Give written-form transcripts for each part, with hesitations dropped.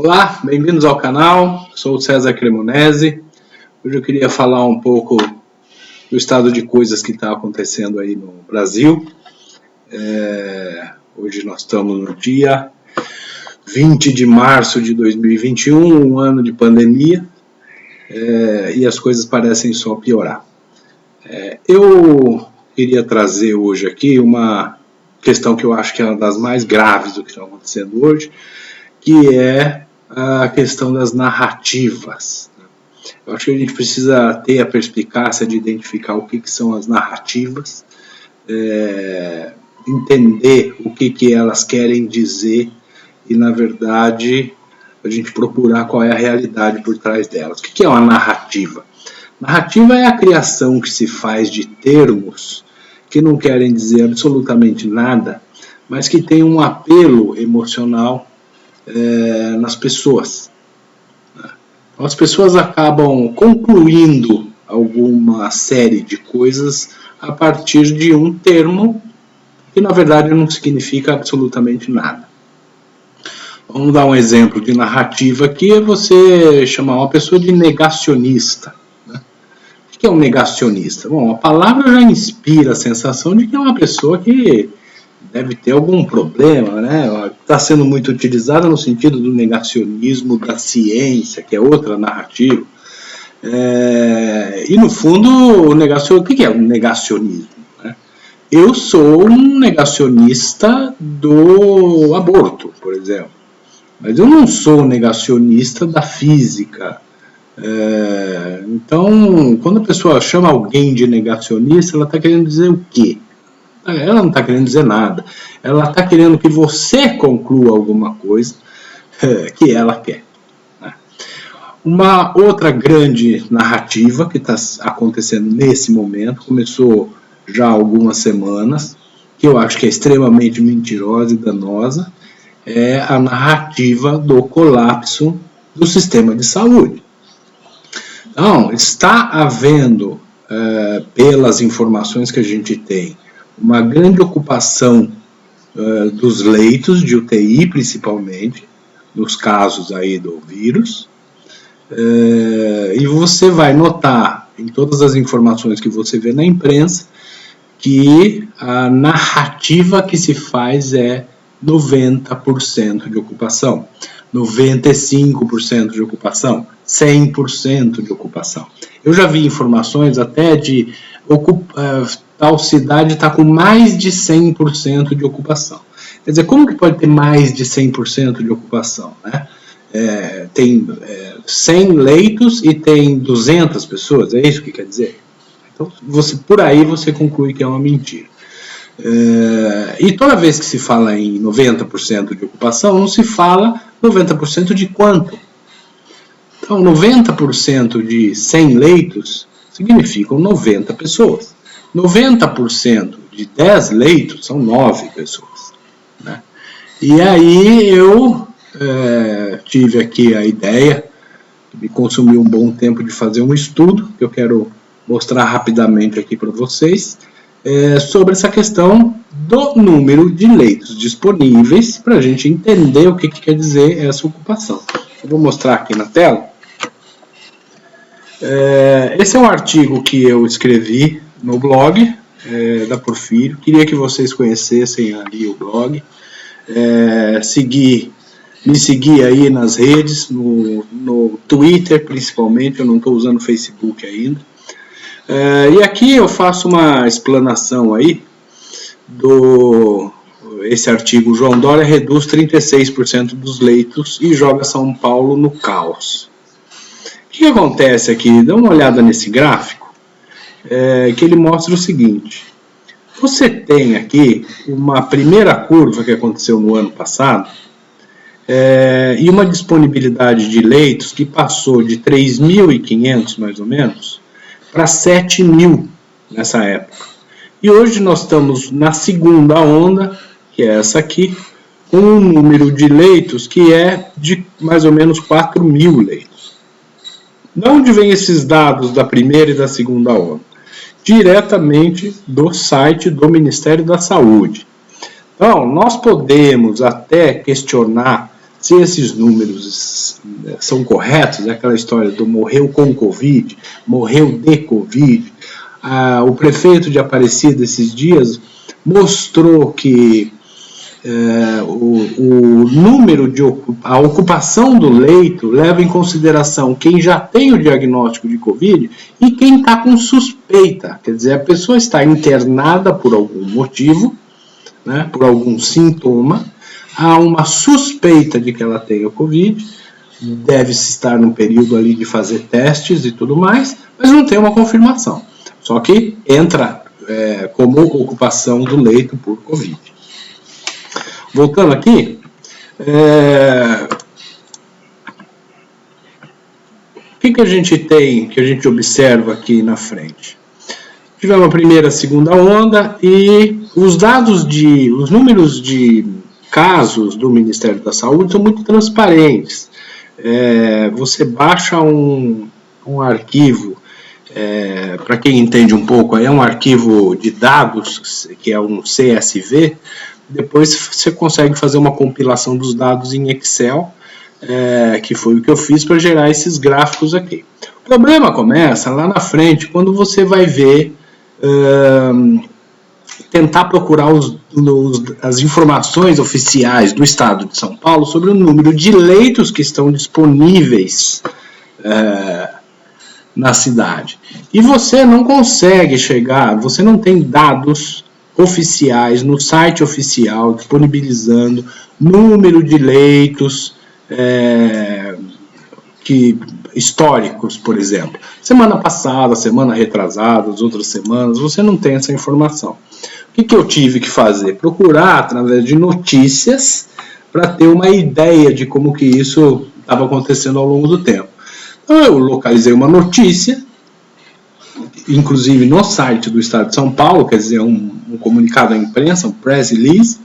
Olá, bem-vindos ao canal, sou o César Cremonese. Hoje eu queria falar um pouco do estado de coisas que está acontecendo aí no Brasil. Hoje nós estamos no dia 20 de março de 2021, um ano de pandemia, e as coisas parecem só piorar. Eu queria trazer hoje aqui uma questão que eu acho que é uma das mais graves do que está acontecendo hoje, que é a questão das narrativas. Eu acho que a gente precisa ter a perspicácia de identificar o que são as narrativas, entender o que elas querem dizer e, na verdade, a gente procurar qual é a realidade por trás delas. O que é uma narrativa? Narrativa é a criação que se faz de termos que não querem dizer absolutamente nada, mas que tem um apelo emocional nas pessoas. As pessoas acabam concluindo alguma série de coisas a partir de um termo que na verdade não significa absolutamente nada. Vamos dar um exemplo de narrativa aqui, é você chamar uma pessoa de negacionista. O que é um negacionista? Bom, a palavra já inspira a sensação de que é uma pessoa que deve ter algum problema, né? Está sendo muito utilizada no sentido do negacionismo da ciência, que é outra narrativa. E no fundo, o que é um negacionismo? Né? Eu sou um negacionista do aborto, por exemplo, mas eu não sou negacionista da física. Então, quando a pessoa chama alguém de negacionista, ela está querendo dizer o quê? Ela não está querendo dizer nada. Ela está querendo que você conclua alguma coisa que ela quer. Uma outra grande narrativa que está acontecendo nesse momento, começou já há algumas semanas, que eu acho que é extremamente mentirosa e danosa, é a narrativa do colapso do sistema de saúde. Então, está havendo, pelas informações que a gente tem, uma grande ocupação dos leitos de UTI, principalmente, nos casos aí do vírus, e você vai notar em todas as informações que você vê na imprensa que a narrativa que se faz é 90% de ocupação, 95% de ocupação, 100% de ocupação. Eu já vi informações até de tal cidade está com mais de 100% de ocupação. Quer dizer, como que pode ter mais de 100% de ocupação? Né? Tem 100 leitos e tem 200 pessoas, é isso que quer dizer? Então, por aí você conclui que é uma mentira. E toda vez que se fala em 90% de ocupação, não se fala 90% de quanto? Então, 90% de 100 leitos significam 90 pessoas. 90% de 10 leitos são 9 pessoas. Né? E aí eu tive aqui a ideia, me consumiu um bom tempo de fazer um estudo, que eu quero mostrar rapidamente aqui para vocês, sobre essa questão do número de leitos disponíveis, para a gente entender o que quer dizer essa ocupação. Eu vou mostrar aqui na tela. Esse é um artigo que eu escrevi no blog da Porfírio. Queria que vocês conhecessem ali o blog, me seguir aí nas redes, no Twitter principalmente. Eu não estou usando o Facebook ainda. E aqui eu faço uma explanação aí esse artigo. João Dória reduz 36% dos leitos e joga São Paulo no caos. O que acontece aqui? Dá uma olhada nesse gráfico, que ele mostra o seguinte. Você tem aqui uma primeira curva que aconteceu no ano passado, e uma disponibilidade de leitos que passou de 3.500, mais ou menos, para 7.000 nessa época. E hoje nós estamos na segunda onda, que é essa aqui, com um número de leitos que é de mais ou menos 4.000 leitos. De onde vêm esses dados da primeira e da segunda onda? Diretamente do site do Ministério da Saúde. Então, nós podemos até questionar se esses números são corretos, aquela história do morreu com Covid, morreu de Covid. O prefeito de Aparecida esses dias mostrou que o número a ocupação do leito leva em consideração quem já tem o diagnóstico de Covid e quem está com suspeita. Quer dizer, a pessoa está internada por algum motivo, né, por algum sintoma, há uma suspeita de que ela tenha o Covid, deve-se estar no período ali de fazer testes e tudo mais, mas não tem uma confirmação. Só que entra como ocupação do leito por Covid. Voltando aqui, o que a gente tem, que a gente observa aqui na frente? Tivemos a primeira, a segunda onda e os números de casos do Ministério da Saúde são muito transparentes. Você baixa um arquivo, para quem entende um pouco, é um arquivo de dados, que é um CSV. Depois você consegue fazer uma compilação dos dados em Excel, que foi o que eu fiz para gerar esses gráficos aqui. O problema começa lá na frente, quando você vai ver, tentar procurar as informações oficiais do Estado de São Paulo sobre o número de leitos que estão disponíveis na cidade. E você não consegue chegar, você não tem dados oficiais no site oficial disponibilizando número de leitos históricos, por exemplo. Semana passada, semana retrasada, as outras semanas, você não tem essa informação. O que eu tive que fazer? Procurar através de notícias para ter uma ideia de como que isso estava acontecendo ao longo do tempo. Então eu localizei uma notícia, inclusive no site do Estado de São Paulo, quer dizer, um comunicado à imprensa, um press release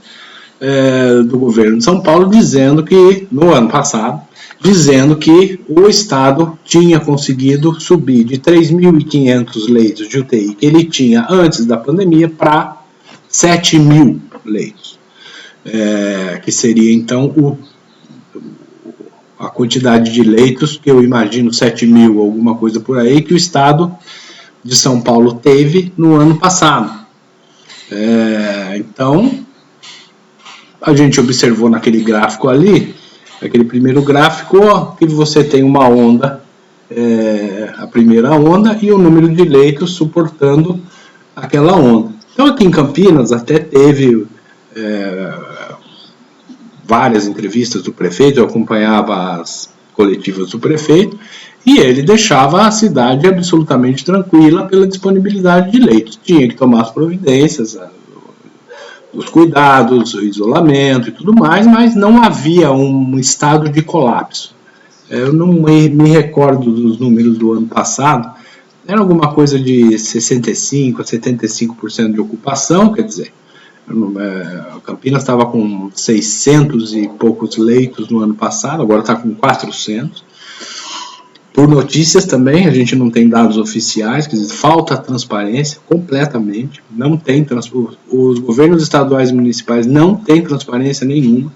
do governo de São Paulo, dizendo que, no ano passado, dizendo que o Estado tinha conseguido subir de 3.500 leitos de UTI que ele tinha antes da pandemia para 7.000 leitos, que seria então a quantidade de leitos, que eu imagino 7.000, alguma coisa por aí, que o Estado de São Paulo teve no ano passado. Então, a gente observou naquele gráfico ali, aquele primeiro gráfico, que você tem uma onda, a primeira onda, e o número de leitos suportando aquela onda. Então, aqui em Campinas até teve várias entrevistas do prefeito, eu acompanhava as coletivas do prefeito, e ele deixava a cidade absolutamente tranquila pela disponibilidade de leitos. Tinha que tomar as providências, os cuidados, o isolamento e tudo mais, mas não havia um estado de colapso. Eu não me recordo dos números do ano passado, era alguma coisa de 65% a 75% de ocupação, quer dizer, Campinas estava com 600 e poucos leitos no ano passado, agora está com 400. Por notícias também, a gente não tem dados oficiais, quer dizer, falta transparência completamente, não tem os governos estaduais e municipais não têm transparência nenhuma.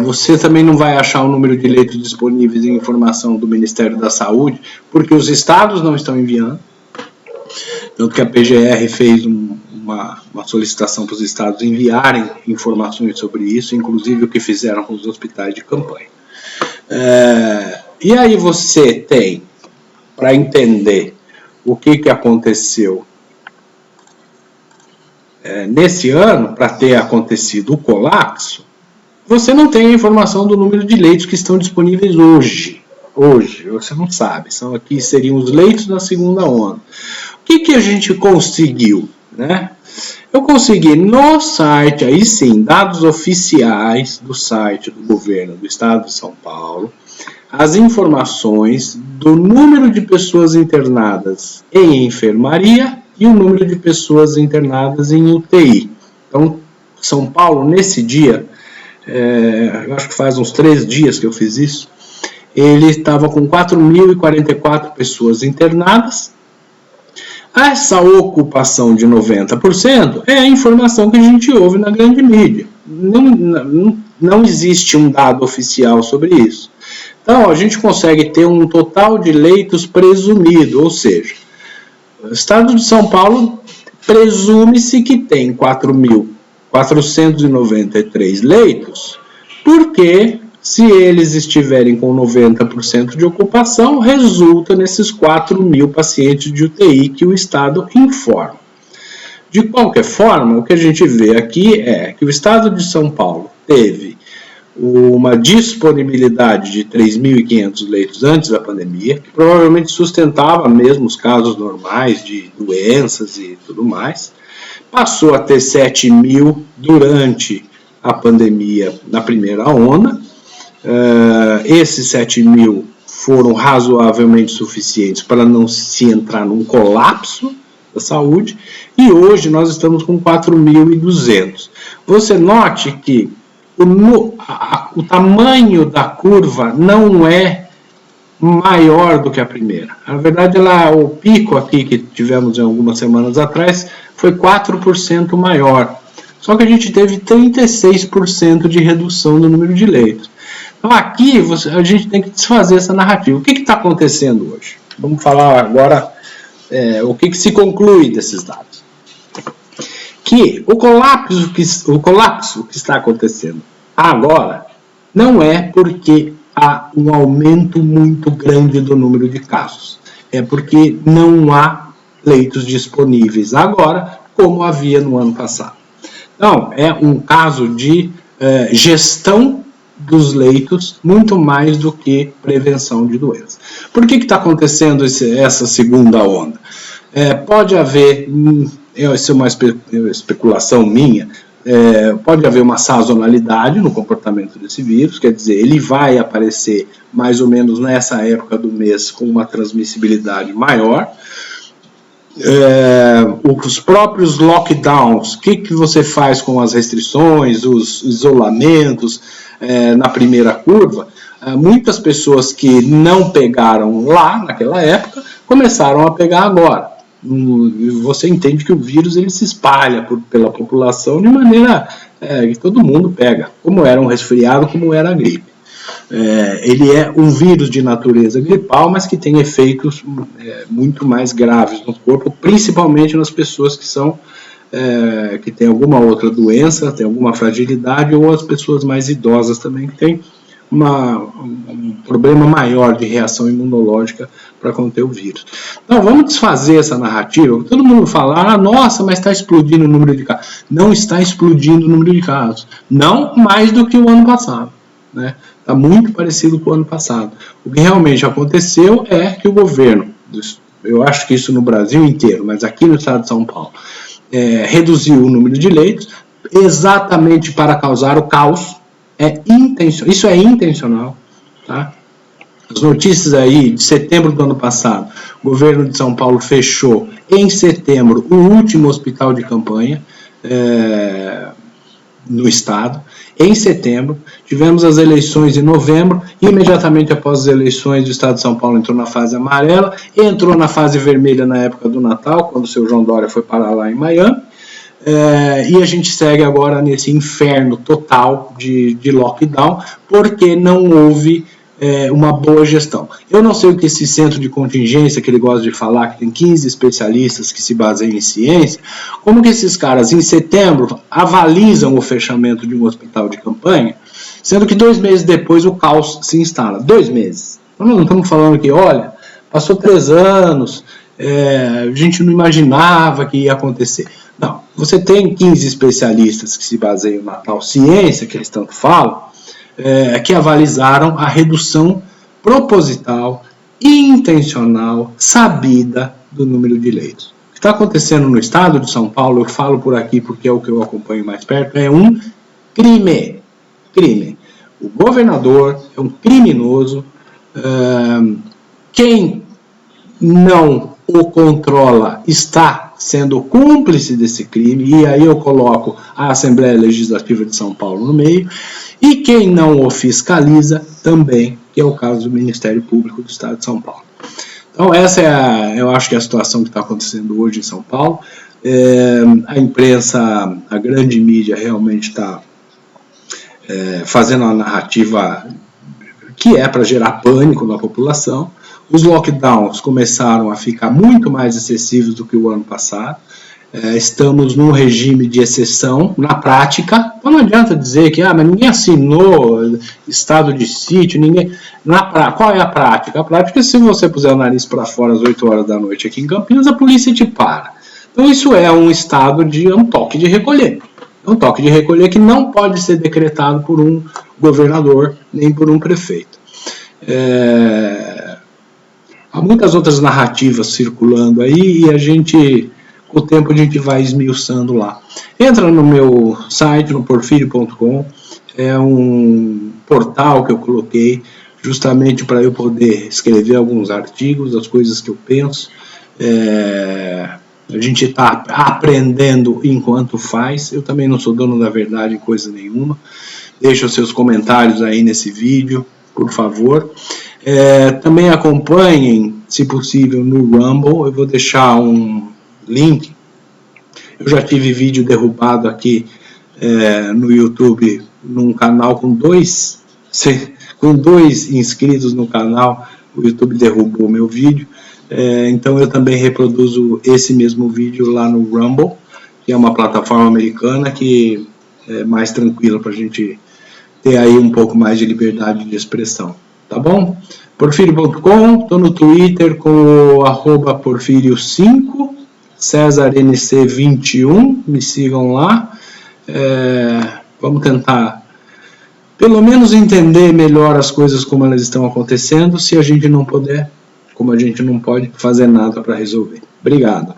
Você também não vai achar o número de leitos disponíveis em informação do Ministério da Saúde, porque os estados não estão enviando. Tanto que a PGR fez uma solicitação para os estados enviarem informações sobre isso, inclusive o que fizeram com os hospitais de campanha. E aí você tem, para entender o que aconteceu nesse ano, para ter acontecido o colapso, você não tem a informação do número de leitos que estão disponíveis hoje. Hoje, você não sabe. Aqui seriam os leitos da segunda onda. O que a gente conseguiu, né? Eu consegui no site, aí sim, dados oficiais do site do governo do Estado de São Paulo, as informações do número de pessoas internadas em enfermaria e o número de pessoas internadas em UTI. Então, São Paulo, nesse dia, eu acho que faz uns 3 dias que eu fiz isso, ele estava com 4.044 pessoas internadas. Essa ocupação de 90% é a informação que a gente ouve na grande mídia. não existe um dado oficial sobre isso. Então, a gente consegue ter um total de leitos presumido, ou seja, o Estado de São Paulo presume-se que tem 4.493 leitos, porque se eles estiverem com 90% de ocupação, resulta nesses 4.000 pacientes de UTI que o Estado informa. De qualquer forma, o que a gente vê aqui é que o Estado de São Paulo teve uma disponibilidade de 3.500 leitos antes da pandemia, que provavelmente sustentava mesmo os casos normais de doenças e tudo mais, passou a ter 7.000 durante a pandemia na primeira onda. Esses 7.000 foram razoavelmente suficientes para não se entrar num colapso da saúde, e hoje nós estamos com 4.200. Você note que o tamanho da curva não é maior do que a primeira. Na verdade, o pico aqui que tivemos em algumas semanas atrás foi 4% maior. Só que a gente teve 36% de redução no número de leitos. Então aqui a gente tem que desfazer essa narrativa. O que está acontecendo hoje? Vamos falar agora o que se conclui desses dados. Que o colapso que está acontecendo agora não é porque há um aumento muito grande do número de casos. É porque não há leitos disponíveis agora, como havia no ano passado. Então, é um caso de gestão dos leitos, muito mais do que prevenção de doenças. Por que está acontecendo essa segunda onda? Pode haver, isso é uma especulação minha, pode haver uma sazonalidade no comportamento desse vírus, quer dizer, ele vai aparecer mais ou menos nessa época do mês com uma transmissibilidade maior. Os próprios lockdowns, o que você faz com as restrições, os isolamentos na primeira curva, muitas pessoas que não pegaram lá naquela época começaram a pegar agora. Você entende que o vírus ele se espalha pela população de maneira que todo mundo pega, como era um resfriado, como era a gripe. Ele é um vírus de natureza gripal, mas que tem efeitos muito mais graves no corpo, principalmente nas pessoas que têm alguma outra doença, têm alguma fragilidade, ou as pessoas mais idosas também, que têm um problema maior de reação imunológica para conter o vírus. Então, vamos desfazer essa narrativa. Todo mundo fala, nossa, mas está explodindo o número de casos. Não está explodindo o número de casos. Não mais do que o ano passado, né? Está muito parecido com o ano passado. O que realmente aconteceu é que o governo, eu acho que isso no Brasil inteiro, mas aqui no estado de São Paulo, reduziu o número de leitos exatamente para causar o caos. Isso é intencional, tá? As notícias aí de setembro do ano passado, o governo de São Paulo fechou em setembro o último hospital de campanha no estado. Em setembro, tivemos as eleições em novembro, e imediatamente após as eleições, o estado de São Paulo entrou na fase amarela, entrou na fase vermelha na época do Natal, quando o seu João Dória foi parar lá em Miami, e a gente segue agora nesse inferno total de lockdown, porque não houve uma boa gestão. Eu não sei o que esse centro de contingência, que ele gosta de falar, que tem 15 especialistas que se baseiam em ciência, como que esses caras em setembro avalizam o fechamento de um hospital de campanha, sendo que 2 meses depois o caos se instala. 2 meses. Nós não estamos falando que, olha, passou 3 anos, a gente não imaginava que ia acontecer. Não, você tem 15 especialistas que se baseiam na tal ciência que eles tanto falam, que avalizaram a redução proposital, intencional, sabida do número de leitos. O que está acontecendo no estado de São Paulo, eu falo por aqui porque é o que eu acompanho mais perto, é um crime. O governador é um criminoso. Quem não o controla está sendo cúmplice desse crime, e aí eu coloco a Assembleia Legislativa de São Paulo no meio, e quem não o fiscaliza também, que é o caso do Ministério Público do Estado de São Paulo. Então essa eu acho que é a situação que está acontecendo hoje em São Paulo. A imprensa, a grande mídia realmente está fazendo uma narrativa que é para gerar pânico na população. Os lockdowns começaram a ficar muito mais excessivos do que o ano passado. Estamos num regime de exceção na prática. Então não adianta dizer que mas ninguém assinou estado de sítio, ninguém. Qual é a prática? A prática é se você puser o nariz para fora às 8 horas da noite aqui em Campinas, a polícia te para. Então isso é um estado de um toque de recolher. É um toque de recolher que não pode ser decretado por um governador nem por um prefeito. Há muitas outras narrativas circulando aí e com o tempo a gente vai esmiuçando lá. Entra no meu site, no porfirio.com, é um portal que eu coloquei justamente para eu poder escrever alguns artigos, as coisas que eu penso. A gente está aprendendo enquanto faz. Eu também não sou dono da verdade em coisa nenhuma. Deixa os seus comentários aí nesse vídeo, por favor. Também acompanhem, se possível, no Rumble. Eu vou deixar um link. Eu já tive vídeo derrubado aqui no YouTube, num canal com dois inscritos no canal. O YouTube derrubou meu vídeo. Então eu também reproduzo esse mesmo vídeo lá no Rumble, que é uma plataforma americana que é mais tranquila para a gente ter aí um pouco mais de liberdade de expressão. Tá bom? Porfirio.com, estou no Twitter com o @porfirio5, CésarNC21, me sigam lá. Vamos tentar pelo menos entender melhor as coisas como elas estão acontecendo, se a gente não puder, como a gente não pode fazer nada para resolver. Obrigado.